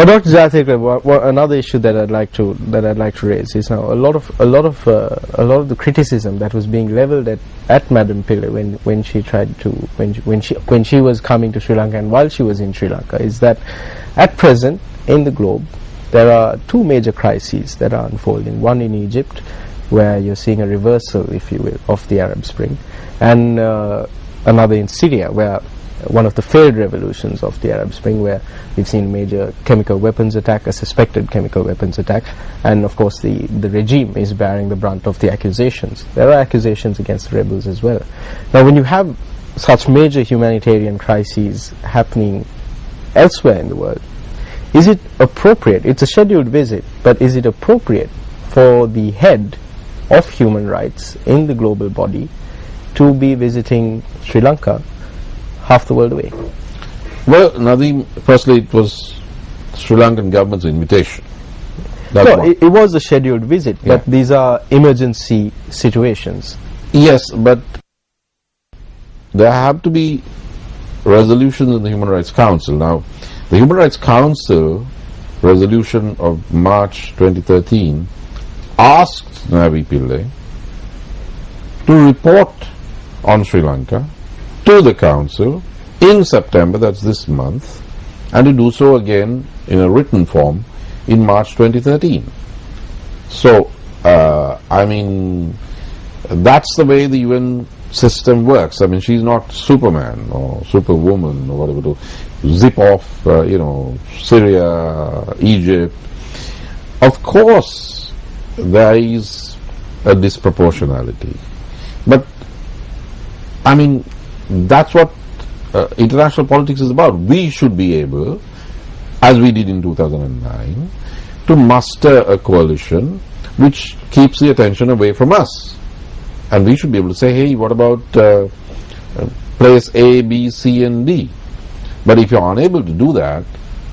Now, Dr. Jayatilleka, another issue that I'd like to raise is now a lot of the criticism that was being levelled at Madam Pillay when she was coming to Sri Lanka and while she was in Sri Lanka is that at present in the globe there are two major crises that are unfolding. One in Egypt, where you're seeing a reversal, if you will, of the Arab Spring, and another in Syria, where one of the failed revolutions of the Arab Spring, where we've seen a major chemical weapons attack, a suspected chemical weapons attack, and of course the regime is bearing the brunt of the accusations. There are accusations against the rebels as well. Now, when you have such major humanitarian crises happening elsewhere in the world, is it appropriate, it's a scheduled visit, but is it appropriate for the head of human rights in the global body to be visiting Sri Lanka half the world away? Well, Nadeem, firstly it was Sri Lankan government's invitation. No, it was a scheduled visit, but these are emergency situations. Yes, but there have to be resolutions in the Human Rights Council. Now, the Human Rights Council resolution of March 2013 asked Navi Pillay to report on Sri Lanka to the Council in September, that's this month, and to do so again in a written form in March 2013. So, I mean, that's the way the UN system works. I mean, she's not Superman or Superwoman or whatever to zip off, Syria, Egypt. Of course, there is a disproportionality. But, I mean, that's what international politics is about. We should be able, as we did in 2009, to muster a coalition which keeps the attention away from us. And we should be able to say, hey, what about place A, B, C and D? But if you're unable to do that,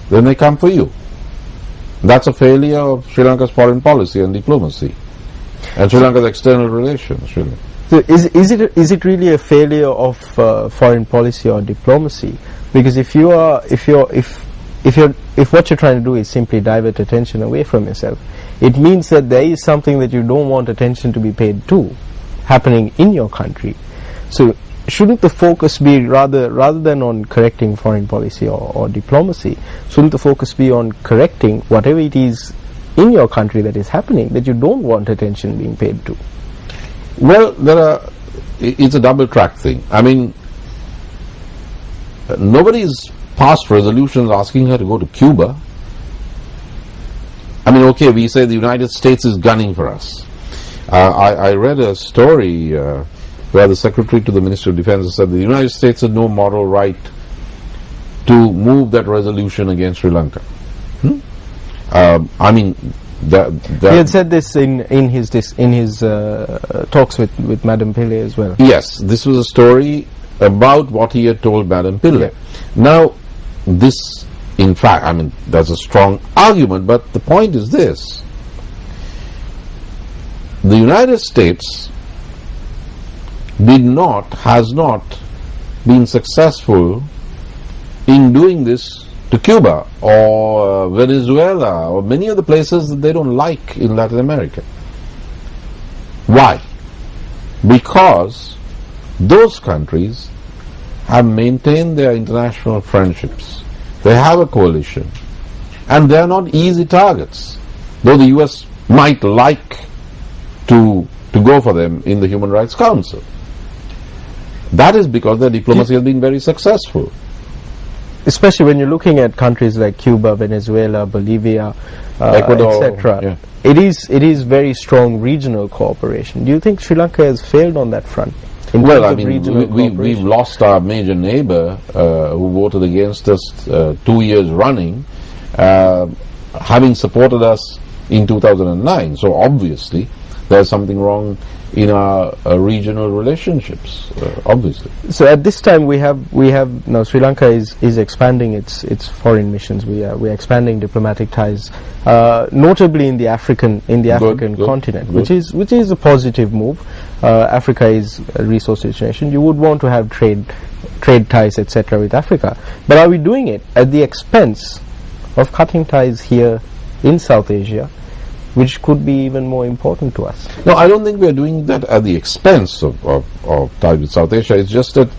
then they come for you. That's a failure of Sri Lanka's foreign policy and diplomacy and Sri Lanka's external relations, really. So is it really a failure of foreign policy or diplomacy? Because if what you're trying to do is simply divert attention away from yourself, it means that there is something that you don't want attention to be paid to happening in your country. So shouldn't the focus be rather than on correcting foreign policy or diplomacy, shouldn't the focus be on correcting whatever it is in your country that is happening that you don't want attention being paid to? Well, it's a double track thing. I mean, nobody's passed resolutions asking her to go to Cuba. I mean, okay, we say the United States is gunning for us. I read a story where the Secretary to the Ministry of Defense said the United States had no moral right to move that resolution against Sri Lanka. I mean, he had said this in his talks with Madam Pillay as well. Yes, this was a story about what he had told Madam Pillay. Now, this, in fact, I mean, there's a strong argument, but the point is this. The United States has not been successful in doing this to Cuba or Venezuela or many of the places that they don't like in Latin America. Why? Because those countries have maintained their international friendships. They have a coalition and they are not easy targets, though the US might like to go for them in the Human Rights Council. That is because their diplomacy has been very successful. Especially when you're looking at countries like Cuba, Venezuela, Bolivia, Ecuador, etc. It is very strong regional cooperation. Do you think Sri Lanka has failed on that front? Well, I mean, we've lost our major neighbor who voted against us 2 years running, having supported us in 2009. So obviously, there's something wrong in our regional relationships, obviously. So at this time we have now Sri Lanka is expanding its foreign missions. We are expanding diplomatic ties, notably in the African continent, which is a positive move. Africa is a resource-rich nation. You would want to have trade ties, etc., with Africa. But are we doing it at the expense of cutting ties here in South Asia, which could be even more important to us. No, I don't think we are doing that at the expense of ties with South Asia. It's just that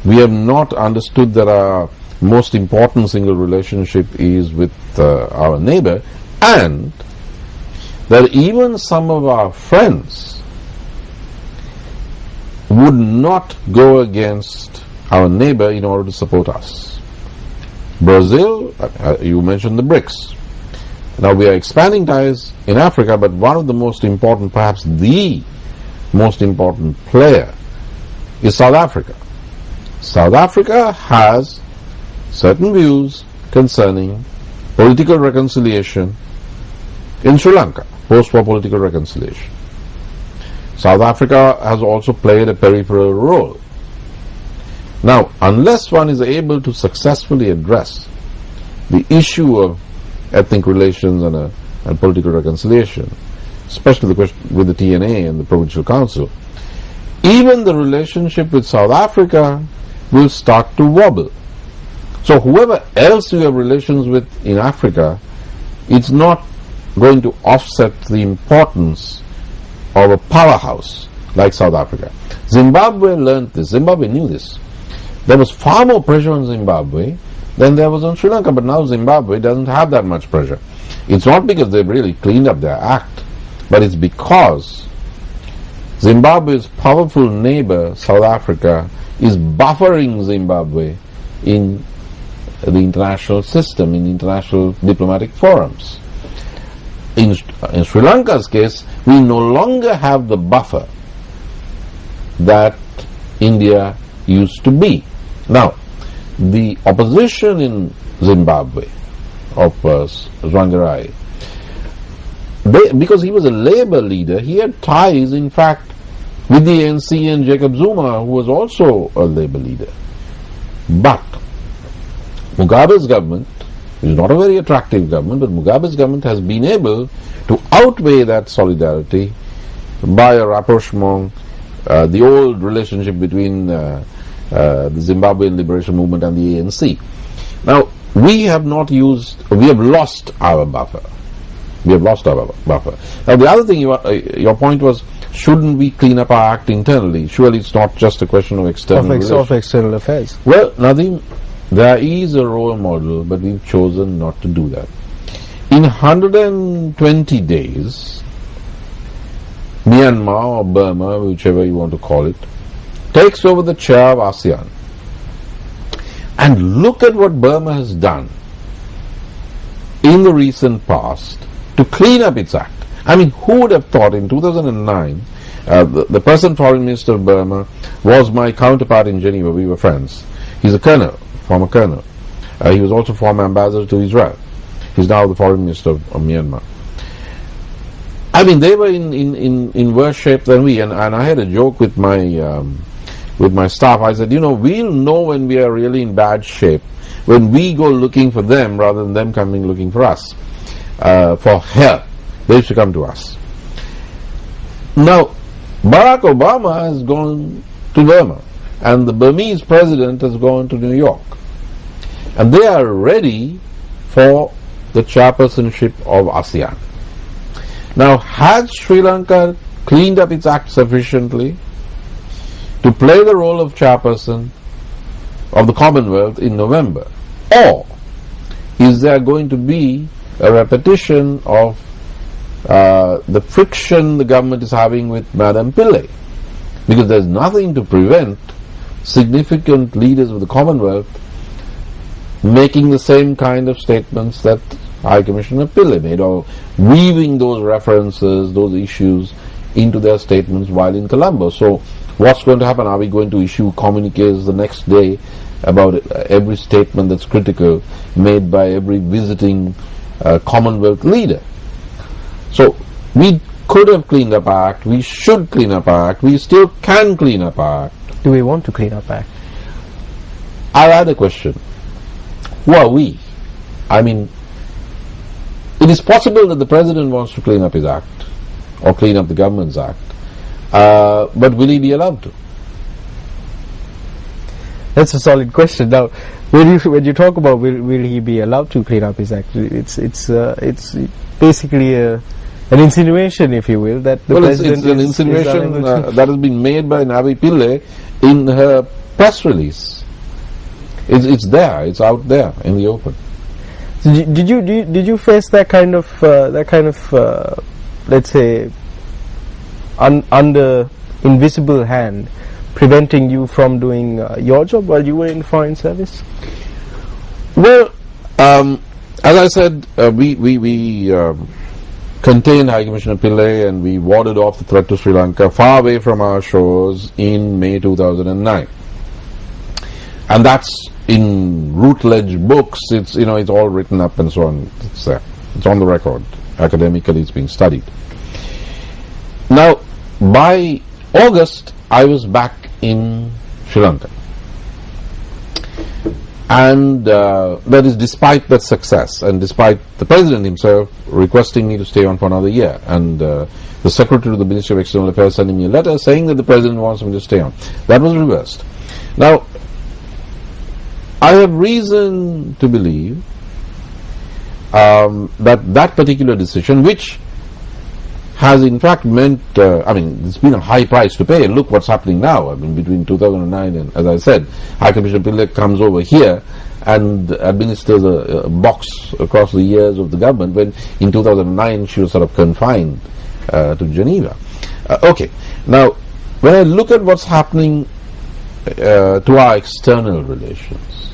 we have not understood that our most important single relationship is with our neighbor, and that even some of our friends would not go against our neighbor in order to support us. Brazil, you mentioned the BRICS. Now we are expanding ties in Africa, but one of the most important, perhaps the most important player is South Africa. South Africa has certain views concerning political reconciliation in Sri Lanka, post-war political reconciliation. South Africa has also played a peripheral role. Now, unless one is able to successfully address the issue of ethnic relations and political reconciliation, especially the question with the TNA and the Provincial Council, even the relationship with South Africa will start to wobble. So whoever else you have relations with in Africa, it's not going to offset the importance of a powerhouse like South Africa. Zimbabwe learned this. Zimbabwe knew this. There was far more pressure on Zimbabwe than there was on Sri Lanka, but now Zimbabwe doesn't have that much pressure. It's not because they've really cleaned up their act, but it's because Zimbabwe's powerful neighbor, South Africa, is buffering Zimbabwe in the international system, in international diplomatic forums. In Sri Lanka's case, we no longer have the buffer that India used to be. Now, the opposition in Zimbabwe of Zwangarai, because he was a labor leader, he had ties, in fact, with the ANC and Jacob Zuma, who was also a labor leader. But Mugabe's government is not a very attractive government, but Mugabe's government has been able to outweigh that solidarity by a rapprochement, the old relationship between the Zimbabwean Liberation Movement and the ANC. Now, we have lost our buffer. We have lost our buffer. Now, the other thing, your point was, shouldn't we clean up our act internally? Surely it's not just a question of external affairs. Well, Nadeem, there is a role model, but we've chosen not to do that. In 120 days, Myanmar or Burma, whichever you want to call it, takes over the chair of ASEAN. And look at what Burma has done in the recent past to clean up its act. I mean, who would have thought in 2009, the present foreign minister of Burma was my counterpart in Geneva. We were friends. He's a colonel, former colonel. He was also former ambassador to Israel. He's now the foreign minister of Myanmar. I mean, they were in worse shape than we, and I had a joke with my staff. I said, we'll know when we are really in bad shape when we go looking for them rather than them coming looking for us for help. They used to come to us. Now, Barack Obama has gone to Burma, and the Burmese president has gone to New York, and they are ready for the chairpersonship of ASEAN. Now, has Sri Lanka cleaned up its act sufficiently to play the role of chairperson of the Commonwealth in November? Or is there going to be a repetition of the friction the government is having with Madam Pillay? Because there's nothing to prevent significant leaders of the Commonwealth making the same kind of statements that High Commissioner Pillay made, or weaving those references, those issues into their statements while in Colombo. So what's going to happen? Are we going to issue communiques the next day about every statement that's critical made by every visiting Commonwealth leader? So we could have cleaned up our act, we should clean up our act, we still can clean up our act. Do we want to clean up our act? I'll add a question. Who are we? I mean, it is possible that the President wants to clean up his act, or clean up the government's act, but will he be allowed to? That's a solid question. Now, when you talk about will he be allowed to clean up his act, it's basically an insinuation, if you will, that the president it's an insinuation that has been made by Navi Pillai in her press release. It's there. It's out there in the open. So did you face that kind of let's say under invisible hand preventing you from doing your job while you were in foreign service? Well, as I said, we contained High Commissioner Pillai and we warded off the threat to Sri Lanka far away from our shores in May 2009. And that's in Routledge books. It's it's all written up and so on. It's on the record. Academically, it's being studied. Now, by August, I was back in Sri Lanka. And that is despite that success and despite the President himself requesting me to stay on for another year and the Secretary of the Ministry of External Affairs sending me a letter saying that the President wants me to stay on. That was reversed. Now, I have reason to believe that particular decision, which has in fact meant, it's been a high price to pay. Look what's happening now. I mean, between 2009 and, as I said, High Commissioner Pillai comes over here and administers a box across the years of the government, when in 2009 she was sort of confined to Geneva. Okay, now when I look at what's happening to our external relations,